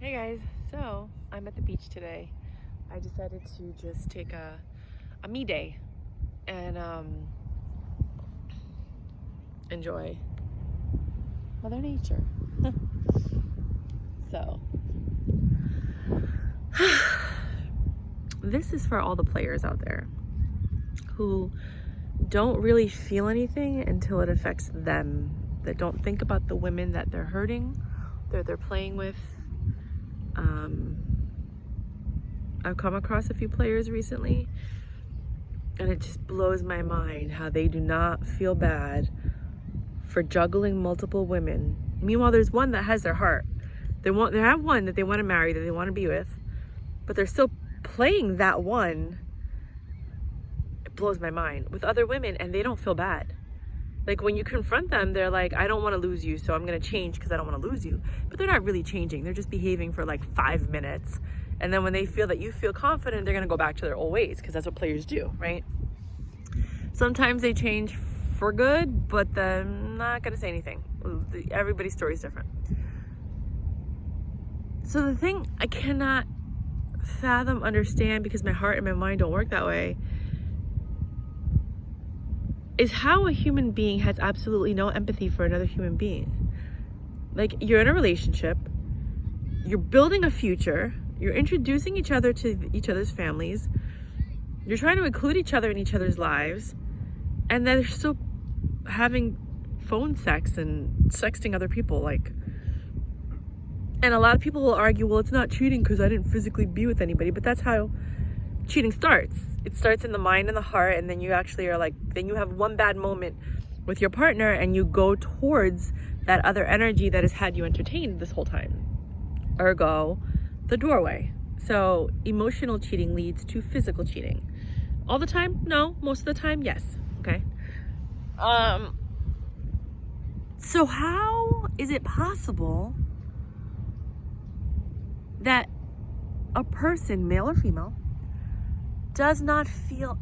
Hey guys, so I'm at the beach today. I decided to just take a me day and enjoy Mother Nature. So this is for all the players out there who don't really feel anything until it affects them, that don't think about the women that they're hurting, that they're playing with. I've come across a few players recently, and it just blows my mind how they do not feel bad for juggling multiple women. Meanwhile, there's one that has their heart. They have one that they want to marry, that they want to be with, but they're still playing that one. It blows my mind with other women, and they don't feel bad. Like when you confront them, they're like, I don't want to lose you, so I'm going to change because I don't want to lose you. But they're not really changing. They're just behaving for like 5 minutes. And then when they feel that you feel confident, they're going to go back to their old ways, because that's what players do, right? Sometimes they change for good, but I'm not going to say anything. Everybody's story is different. So the thing I cannot fathom, understand, because my heart and my mind don't work that way, is how a human being has absolutely no empathy for another human being. Like, you're in a relationship, you're building a future, you're introducing each other to each other's families, you're trying to include each other in each other's lives, and then they're still having phone sex and sexting other people. Like, and a lot of people will argue, well, it's not cheating because I didn't physically be with anybody, but that's how cheating starts. It starts in the mind and the heart, and then you actually are like, then you have one bad moment with your partner and you go towards that other energy that has had you entertained this whole time. Ergo, the doorway. So emotional cheating leads to physical cheating. All the time? No. Most of the time? Yes. Okay. So how is it possible that a person, male or female, does not feel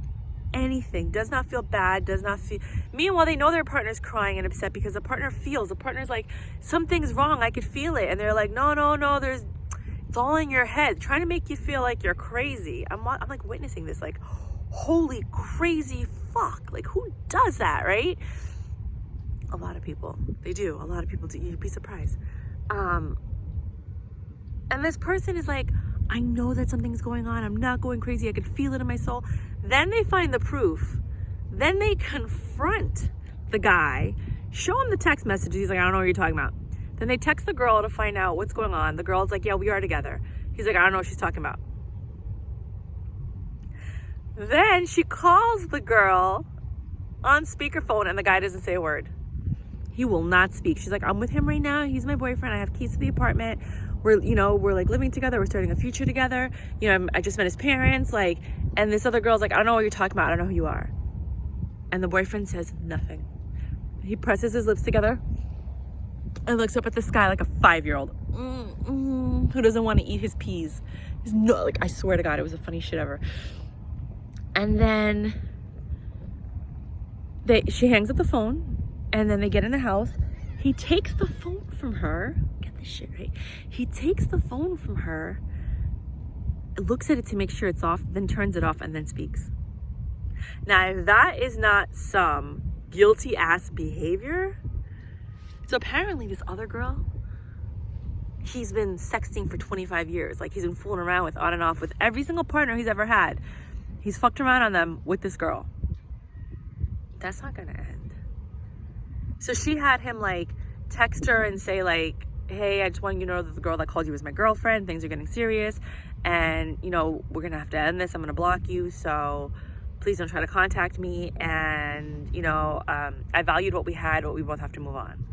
anything, does not feel bad, does not feel... Meanwhile, they know their partner's crying and upset because the partner's like, something's wrong, I could feel it. And they're like, no, it's all in your head, trying to make you feel like you're crazy. I'm like witnessing this, like, holy crazy fuck. Like, who does that, right? A lot of people, they do. A lot of people do. You'd be surprised. And this person is like, I know that something's going on. I'm not going crazy. I could feel it in my soul. Then they find the proof. Then they confront the guy, show him the text messages. He's like, I don't know what you're talking about. Then they text the girl to find out what's going on. The girl's like, yeah, we are together. He's like, I don't know what she's talking about. Then she calls the girl on speakerphone, and the guy doesn't say a word. He will not speak. She's like, I'm with him right now. He's my boyfriend. I have keys to the apartment. We're like living together. We're starting a future together. I just met his parents. Like, and this other girl's like, I don't know what you're talking about. I don't know who you are. And the boyfriend says nothing. He presses his lips together and looks up at the sky like a 5-year-old who doesn't want to eat his peas. I swear to God, it was the funniest shit ever. And then she hangs up the phone, and then they get in the house. He takes the phone from her. Get this shit right. He takes the phone from her, looks at it to make sure it's off, then turns it off, and then speaks. Now, if that is not some guilty ass behavior. So apparently this other girl, he's been sexting for 25 years. Like, he's been fooling around with, on and off, with every single partner he's ever had. He's fucked around on them with this girl. That's not gonna end. So she had him like text her and say like, hey, I just want you to know that the girl that called you is my girlfriend. Things are getting serious, and we're gonna have to end this. I'm gonna block you, so please don't try to contact me. And I valued what we had, but we both have to move on.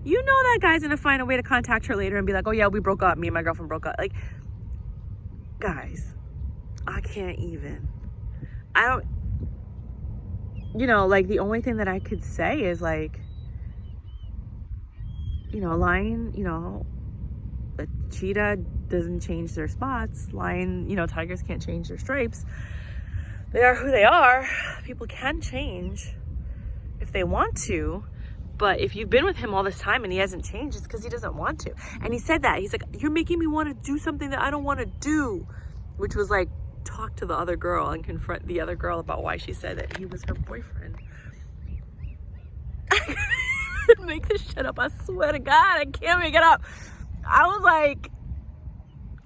That guy's gonna find a way to contact her later and be like, oh yeah, we broke up. Me and my girlfriend broke up. Like, guys, I can't even. I don't. Like, the only thing that I could say is like, lion, a cheetah doesn't change their spots. Lion, tigers can't change their stripes. They are who they are. People can change if they want to, But if you've been with him all this time and he hasn't changed, it's because he doesn't want to. And he said that. He's like, you're making me want to do something that I don't want to do. Which was like, talk to the other girl and confront the other girl about why she said that he was her boyfriend. I can't make this shit up. I swear to God, I can't make it up. I was like,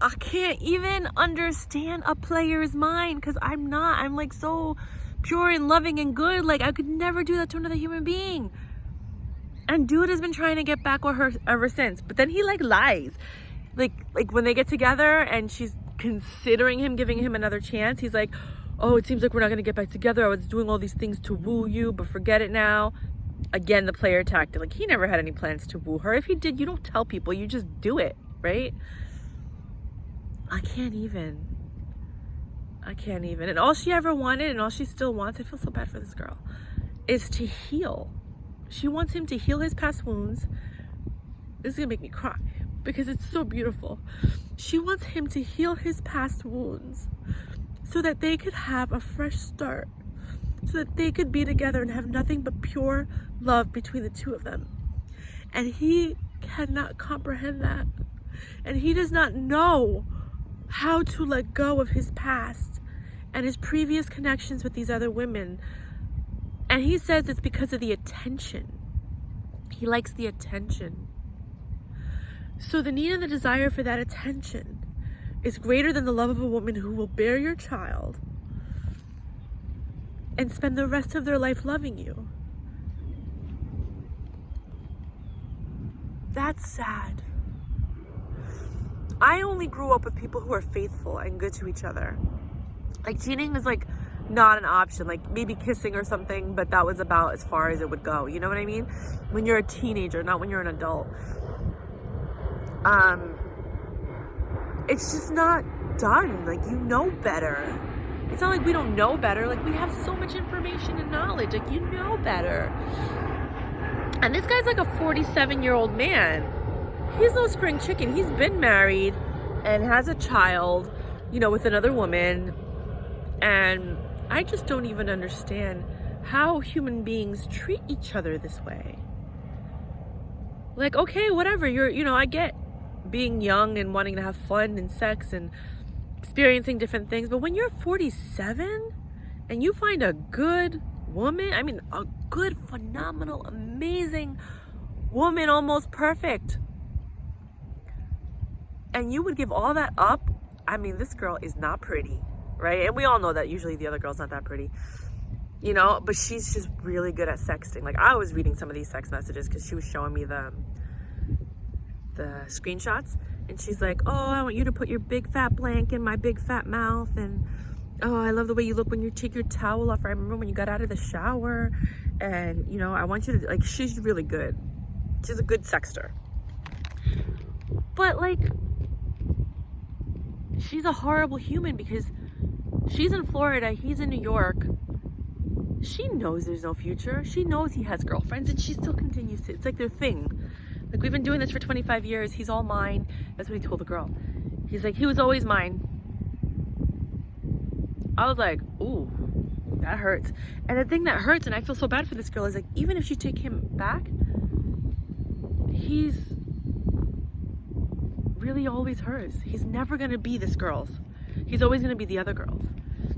I can't even understand a player's mind because I'm not. I'm like so pure and loving and good. Like, I could never do that to another human being. And dude has been trying to get back with her ever since. But then he like lies. Like when they get together and she's considering him, giving him another chance, he's like, oh, it seems like we're not gonna get back together. I was doing all these things to woo you, but forget it now. Again, the player tactic. Like, he never had any plans to woo her. If he did, you don't tell people, you just do it, right? I can't even. And all she ever wanted, and all she still wants, I feel so bad for this girl, is to heal. She wants him to heal his past wounds. This is gonna make me cry because it's so beautiful. She wants him to heal his past wounds so that they could have a fresh start, so that they could be together and have nothing but pure love between the two of them. And he cannot comprehend that. And he does not know how to let go of his past and his previous connections with these other women. And he says it's because of the attention. He likes the attention. So the need and the desire for that attention is greater than the love of a woman who will bear your child and spend the rest of their life loving you. That's sad. I only grew up with people who are faithful and good to each other. Like, cheating is like not an option, like maybe kissing or something, but that was about as far as it would go. You know what I mean? When you're a teenager, not when you're an adult. It's just not done. Like, you know better. It's not like we don't know better. Like, we have so much information and knowledge. Like, you know better. And this guy's like a 47-year-old man. He's no spring chicken. He's been married and has a child, you know, with another woman. And I just don't even understand how human beings treat each other this way. Like, okay, whatever. I get being young and wanting to have fun and sex and experiencing different things. But when you're 47 and you find a good woman, I mean, a good, phenomenal, amazing woman, almost perfect, and you would give all that up, I mean, this girl is not pretty, right? And we all know that usually the other girl's not that pretty, you know, but she's just really good at sexting. Like, I was reading some of these text messages because she was showing me the screenshots, and she's like, oh, I want you to put your big fat blank in my big fat mouth, and oh, I love the way you look when you take your towel off. I remember when you got out of the shower, and you know, I want you to, like, she's really good. She's a good sexter. But like, she's a horrible human because she's in Florida, he's in New York. She knows there's no future. She knows he has girlfriends, and she still continues to. It's like their thing. Like, we've been doing this for 25 years. He's all mine. That's what he told the girl. He's like, he was always mine. I was like, ooh, that hurts. And the thing that hurts, and I feel so bad for this girl, is like, even if she take him back, he's really always hers. He's never gonna be this girl's. He's always gonna be the other girl's.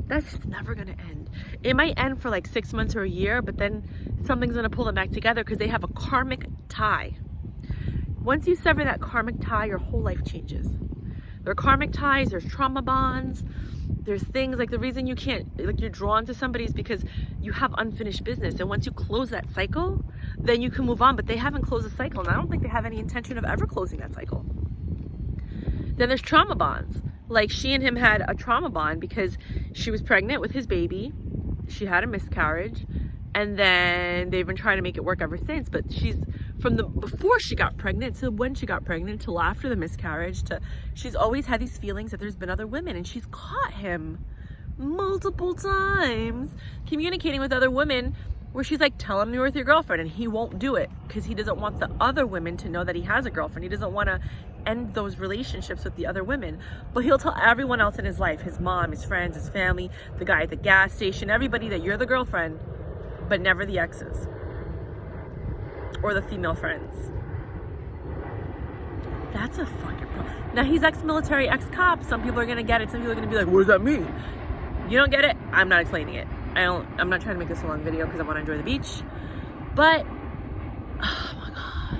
That's just never gonna end. It might end for like 6 months or a year, but then something's gonna pull them back together because they have a karmic tie. Once you sever that karmic tie, your whole life changes. There are karmic ties, there's trauma bonds, there's things like the reason you can't, like, you're drawn to somebody is because you have unfinished business. And once you close that cycle, then you can move on, but they haven't closed the cycle. And I don't think they have any intention of ever closing that cycle. Then there's trauma bonds. Like, she and him had a trauma bond because she was pregnant with his baby. She had a miscarriage. And then they've been trying to make it work ever since. But she's, from the before she got pregnant to when she got pregnant till after the miscarriage, to she's always had these feelings that there's been other women, and she's caught him multiple times communicating with other women where she's like, tell him you're with your girlfriend, and he won't do it because he doesn't want the other women to know that he has a girlfriend. He doesn't want to end those relationships with the other women, but he'll tell everyone else in his life, his mom, his friends, his family, the guy at the gas station, everybody, that you're the girlfriend, but never the exes. or the female friends. That's a fucking problem. Now, he's ex-military, ex-cop. Some people are going to get it. Some people are going to be like, what does that mean? You don't get it? I'm not explaining it. I'm not trying to make this a long video because I want to enjoy the beach. But, oh my God.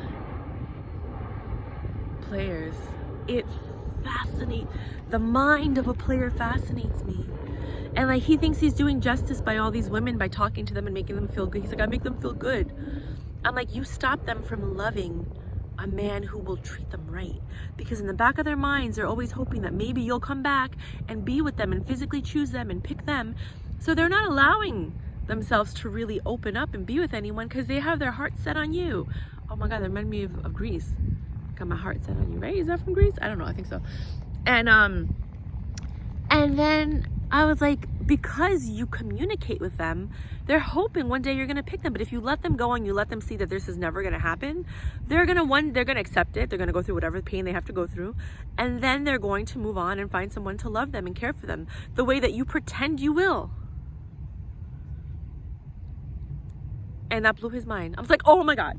Players. It fascinates. The mind of a player fascinates me. And like, he thinks he's doing justice by all these women by talking to them and making them feel good. He's like, I make them feel good. I'm like, you stop them from loving a man who will treat them right, because in the back of their minds they're always hoping that maybe you'll come back and be with them and physically choose them and pick them. So they're not allowing themselves to really open up and be with anyone because they have their heart set on you. Oh my God, that reminded me of Greece. Got my heart set on you, right? Is that from Greece? I don't know, I think so. And then I was like, because you communicate with them, they're hoping one day you're gonna pick them. But if you let them go and you let them see that this is never gonna happen, they're gonna accept it. They're gonna go through whatever pain they have to go through, and then they're going to move on and find someone to love them and care for them the way that you pretend you will. And that blew his mind. I was like, oh my God,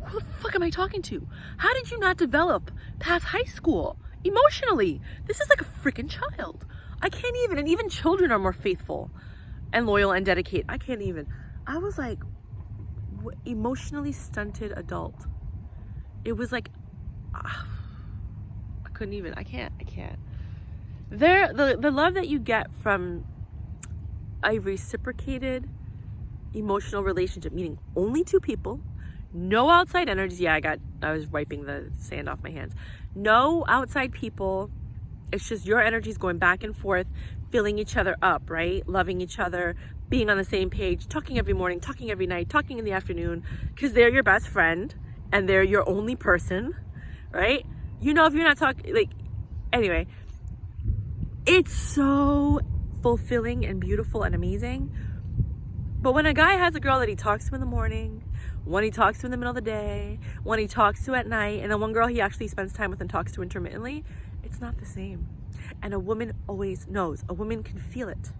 who the fuck am I talking to? How did you not develop past high school emotionally? This is like a freaking child. I can't even, and even children are more faithful and loyal and dedicated. I can't even. I was like, emotionally stunted adult. It was like, I couldn't even, I can't. The love that you get from a reciprocated emotional relationship, meaning only two people, no outside energies. Yeah, I was wiping the sand off my hands. No outside people. It's just your energies going back and forth, filling each other up, right? Loving each other, being on the same page, talking every morning, talking every night, talking in the afternoon, because they're your best friend and they're your only person, right? You know, if you're not talking, like, anyway, it's so fulfilling and beautiful and amazing. But when a guy has a girl that he talks to in the morning, one he talks to in the middle of the day, one he talks to at night, and then one girl he actually spends time with and talks to intermittently, it's not the same. And a woman always knows. A woman can feel it.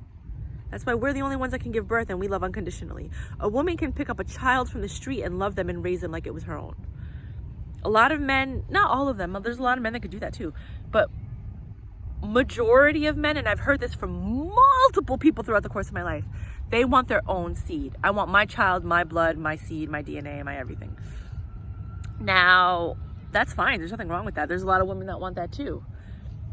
That's why we're the only ones that can give birth and we love unconditionally. A woman can pick up a child from the street and love them and raise them like it was her own. A lot of men, not all of them, there's a lot of men that could do that too, but majority of men, and I've heard this from multiple people throughout the course of my life, they want their own seed. I want my child, my blood, my seed, my DNA, my everything. Now, that's fine. There's nothing wrong with that. There's a lot of women that want that too.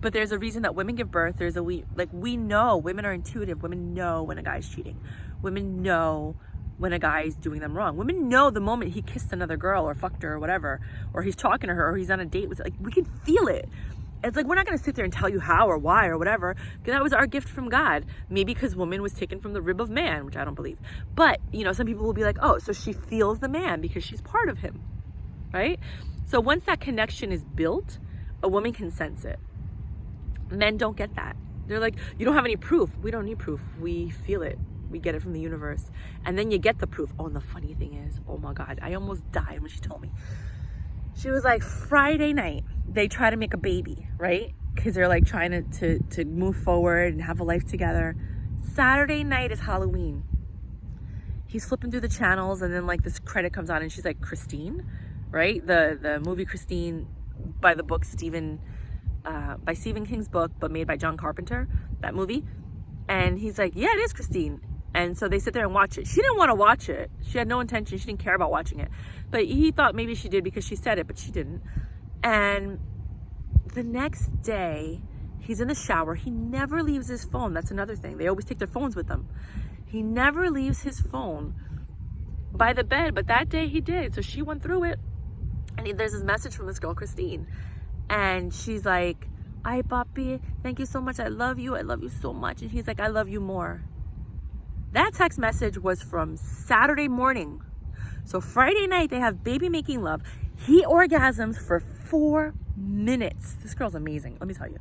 But there's a reason that women give birth. We know, women are intuitive. Women know when a guy's cheating. Women know when a guy's doing them wrong. Women know the moment he kissed another girl or fucked her or whatever, or he's talking to her or he's on a date with, like, we can feel it. It's like, we're not going to sit there and tell you how or why or whatever, because that was our gift from God. Maybe because woman was taken from the rib of man, which I don't believe. But, you know, some people will be like, oh, so she feels the man because she's part of him, right? So once that connection is built, a woman can sense it. Men don't get that. They're like, you don't have any proof. We don't need proof. We feel it. We get it from the universe. And then you get the proof. Oh, and the funny thing is, oh my God, I almost died when she told me. She was like, Friday night, they try to make a baby, right? Because they're like trying to move forward and have a life together. Saturday night is Halloween. He's flipping through the channels and then like this credit comes on and she's like, Christine, right? The movie Christine by the book by Stephen King's book, but made by John Carpenter, that movie. And he's like, yeah, it is Christine. And so they sit there and watch it. She didn't want to watch it. She had no intention. She didn't care about watching it. But he thought maybe she did because she said it, but she didn't. And the next day, he's in the shower. He never leaves his phone. That's another thing. They always take their phones with them. He never leaves his phone by the bed, but that day he did. So she went through it. And there's this message from this girl, Christine. And she's like, ay, papi, thank you so much. I love you. I love you so much. And he's like, I love you more. That text message was from Saturday morning. So Friday night, they have baby making love. He orgasms for 4 minutes. This girl's amazing. Let me tell you.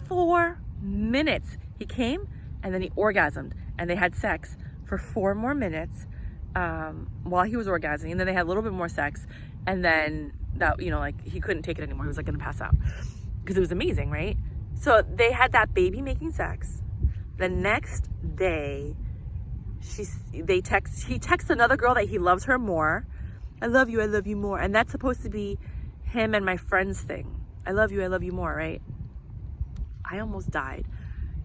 4 minutes. He came and then he orgasmed. And they had sex for 4 more minutes while he was orgasming. And then they had a little bit more sex. And then that, you know, like he couldn't take it anymore. He was like going to pass out because it was amazing, right? So they had that baby making sex. The next day, he texts another girl that he loves her more. I love you more. And that's supposed to be him and my friend's thing. I love you more, right? I almost died.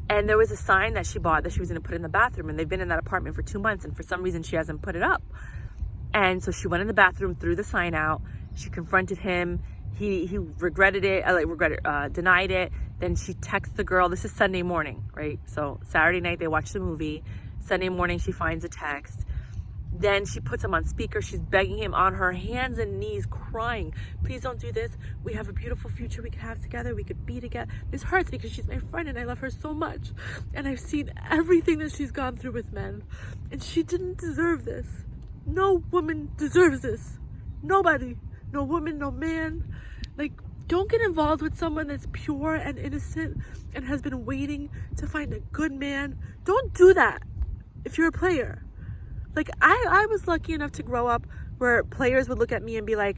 And there was a sign that she bought that she was going to put in the bathroom, and they've been in that apartment for 2 months, and for some reason she hasn't put it up. And so she went in the bathroom, threw the sign out. She confronted him. He regretted it, denied it. Then she texts the girl. This is Sunday morning, right? So Saturday night they watch the movie. Sunday morning she finds a text. Then she puts him on speaker. She's begging him on her hands and knees, crying, please don't do this. We have a beautiful future we could have together. We could be together. This hurts because she's my friend and I love her so much. And I've seen everything that she's gone through with men. And she didn't deserve this. No woman deserves this. Nobody. No woman, no man. Like, don't get involved with someone that's pure and innocent and has been waiting to find a good man. Don't do that if you're a player. Like, I was lucky enough to grow up where players would look at me and be like,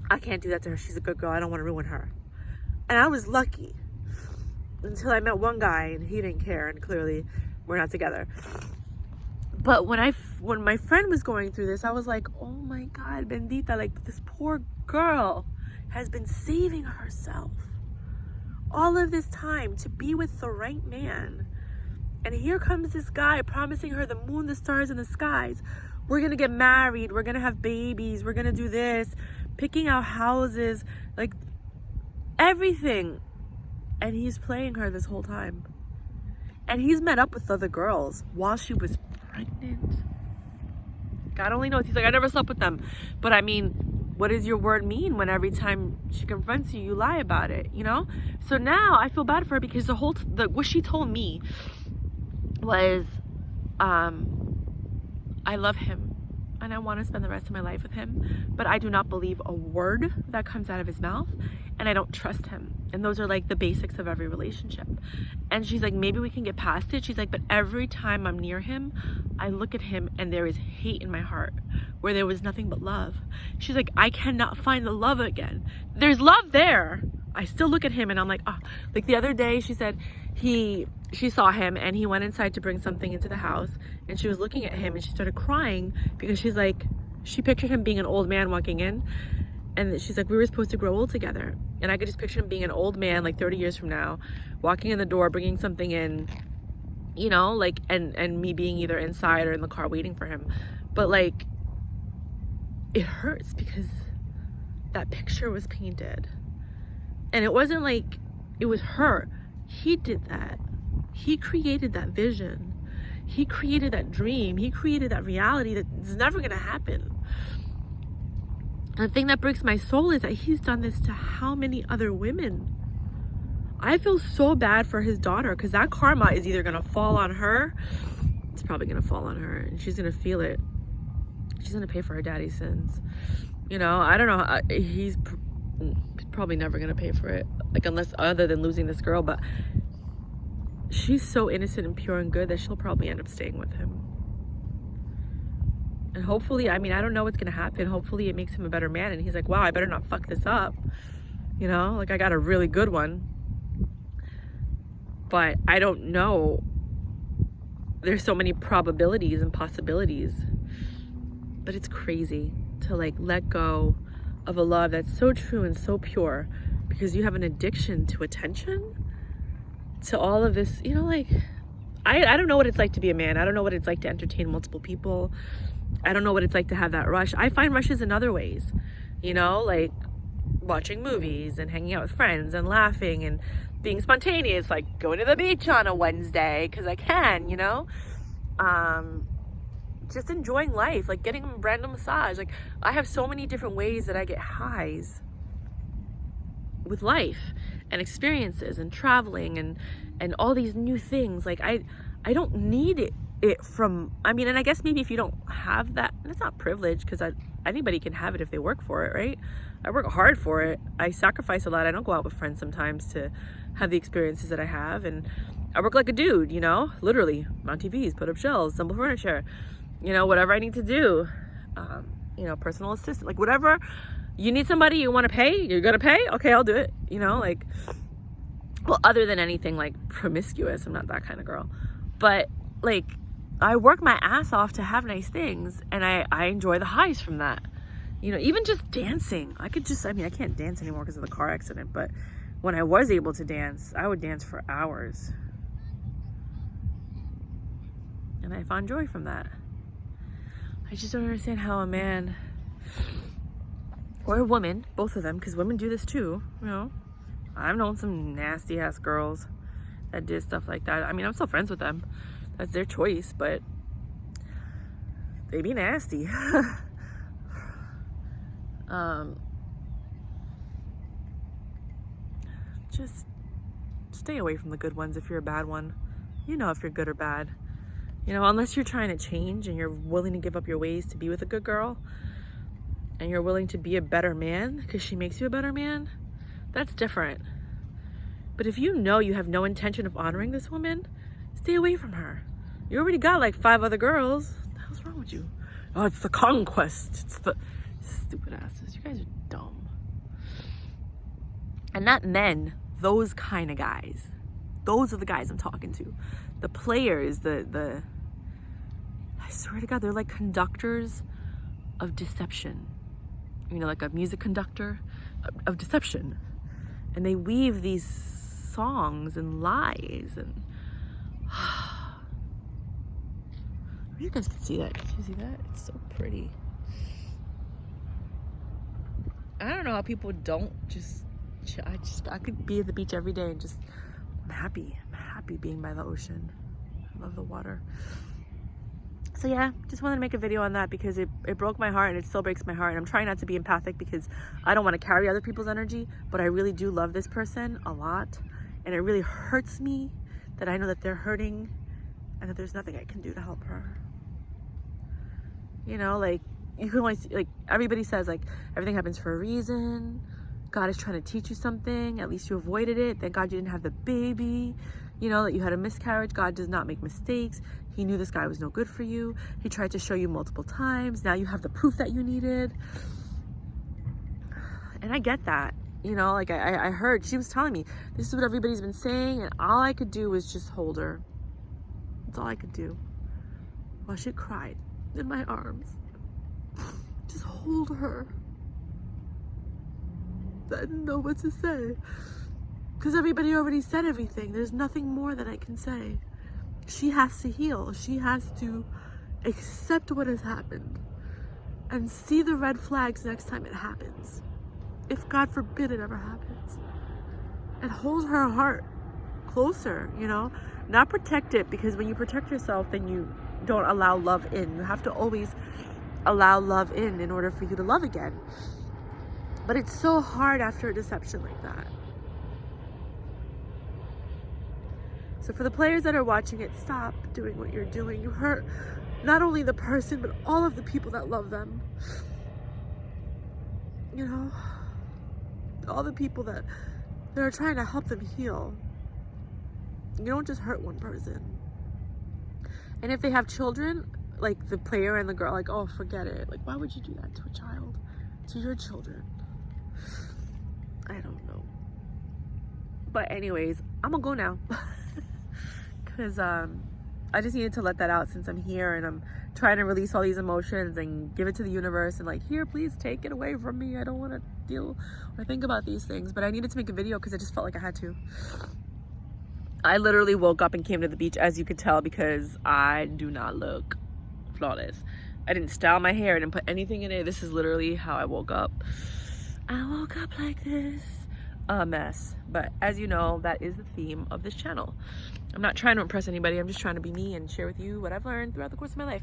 I can't do that to her. She's a good girl. I don't want to ruin her. And I was lucky until I met one guy and he didn't care, and clearly we're not together. But when my friend was going through this, I was like, oh my God, bendita, like this poor girl has been saving herself all of this time to be with the right man. And here comes this guy promising her the moon, the stars, and the skies. We're going to get married. We're going to have babies. We're going to do this. Picking out houses. Like, everything. And he's playing her this whole time. And he's met up with other girls while she was pregnant. God only knows. He's like, I never slept with them. But I mean, what does your word mean when every time she confronts you, you lie about it, you know? So now I feel bad for her because what she told me was, I love him and I want to spend the rest of my life with him, but I do not believe a word that comes out of his mouth, and I don't trust him. And those are like the basics of every relationship. And she's like, maybe we can get past it. She's like, but every time I'm near him, I look at him and there is hate in my heart where there was nothing but love. She's like, I cannot find the love again. There's love there. I still look at him and I'm like, oh. Like the other day, she said she saw him and he went inside to bring something into the house, and she was looking at him and she started crying because she's like, she pictured him being an old man walking in, and she's like, we were supposed to grow old together, and I could just picture him being an old man like 30 years from now, walking in the door, bringing something in, you know, like, and me being either inside or in the car waiting for him. But like, it hurts because that picture was painted, and it wasn't like it was her. He did that. He created that vision. He created that dream. He created that reality that is never going to happen. And the thing that breaks my soul is that he's done this to how many other women? I feel so bad for his daughter, because that karma is either going to fall on her. It's probably going to fall on her, and she's going to feel it. She's going to pay for her daddy's sins. You know, I don't know. He's probably never going to pay for it, like, unless other than losing this girl. But she's so innocent and pure and good that she'll probably end up staying with him. And hopefully, I mean, I don't know what's going to happen. Hopefully it makes him a better man. And he's like, wow, I better not fuck this up. You know, like, I got a really good one. But I don't know. There's so many probabilities and possibilities. But it's crazy to like let go of a love that's so true and so pure because you have an addiction to attention, to all of this, you know, like, I don't know what it's like to be a man. I don't know what it's like to entertain multiple people. I don't know what it's like to have that rush. I find rushes in other ways, you know, like watching movies and hanging out with friends and laughing and being spontaneous, like going to the beach on a Wednesday because I can, you know, just enjoying life, like getting a random massage. Like, I have so many different ways that I get highs with life and experiences and traveling and all these new things. Like, I don't need it from, I mean, and I guess maybe if you don't have that, and it's not privilege, because anybody can have it if they work for it, right? I work hard for it. I sacrifice a lot. I don't go out with friends sometimes to have the experiences that I have, and I work like a dude, you know, literally mount TVs, put up shelves, assemble furniture, you know, whatever I need to do, you know, personal assistant, like whatever. You need somebody, you want to pay, you're gonna pay, okay, I'll do it, you know, like, well, other than anything like promiscuous, I'm not that kind of girl, but like, I work my ass off to have nice things, and I enjoy the highs from that, You know, even just dancing. I can't dance anymore because of the car accident, but when I was able to dance, I would dance for hours. And I found joy from that. I just don't understand how a man or a woman, both of them, because women do this too, you know. I've known some nasty ass girls that did stuff like that. I mean, I'm still friends with them. That's their choice, but they be nasty. Just stay away from the good ones if you're a bad one. You know if you're good or bad. You know, unless you're trying to change and you're willing to give up your ways to be with a good girl, and you're willing to be a better man because she makes you a better man, that's different. But if you know you have no intention of honoring this woman, stay away from her. You already got like 5 other girls. What the hell's wrong with you? Oh, it's the conquest. It's the stupid asses. You guys are dumb. And not men, those kind of guys. Those are the guys I'm talking to. The players, I swear to God, they're like conductors of deception. You know, like a music conductor of deception. And they weave these songs and lies and you guys can see that. Can you see that? It's so pretty. I don't know how people don't just I could be at the beach every day and just I'm happy being by the ocean. I love the water. So yeah, just wanted to make a video on that because it broke my heart and it still breaks my heart, and I'm trying not to be empathic because I don't want to carry other people's energy, but I really do love this person a lot, and it really hurts me that I know that they're hurting and that there's nothing I can do to help her. You know, like you can only see, like everybody says like everything happens for a reason. God is trying to teach you something. At least you avoided it. Thank God you didn't have the baby. You know, that you had a miscarriage. God does not make mistakes. He knew this guy was no good for you. He tried to show you multiple times. Now you have the proof that you needed. And I get that. You know, like I heard, she was telling me, this is what everybody's been saying, and all I could do was just hold her. That's all I could do. While she cried in my arms. Just hold her. I didn't know what to say. Because everybody already said everything. There's nothing more that I can say. She has to heal. She has to accept what has happened and see the red flags next time it happens. If God forbid it ever happens. And hold her heart closer, you know? Not protect it, because when you protect yourself, then you don't allow love in. You have to always allow love in order for you to love again. But it's so hard after a deception like that. So for the players that are watching it, stop doing what you're doing. You hurt not only the person, but all of the people that love them. You know, all the people that are trying to help them heal. You don't just hurt one person. And if they have children, like the player and the girl, like, oh, forget it. Like, why would you do that to a child? To your children? I don't know. But anyways, I'm gonna go now. Because I just needed to let that out since I'm here and I'm trying to release all these emotions and give it to the universe and like, here, please take it away from me. I don't want to deal or think about these things. But I needed to make a video because I just felt like I had to. I literally woke up and came to the beach, as you could tell, because I do not look flawless. I didn't style my hair. I didn't put anything in it. This is literally how I woke up. I woke up like this. A mess. But as you know, that is the theme of this channel. I'm not trying to impress anybody. I'm just trying to be me and share with you what I've learned throughout the course of my life.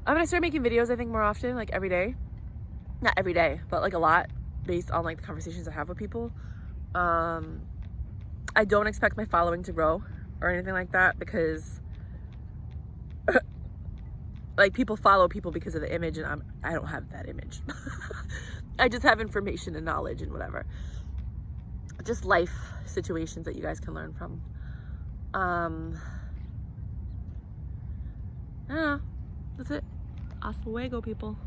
I'm gonna start making videos, I think, more often, like every day. Not every day, but like a lot, based on like the conversations I have with people. I don't expect my following to grow or anything like that, because like people follow people because of the image, and I don't have that image. I just have information and knowledge and whatever. Just life situations that you guys can learn from. I don't know. That's it. Hasta luego, people.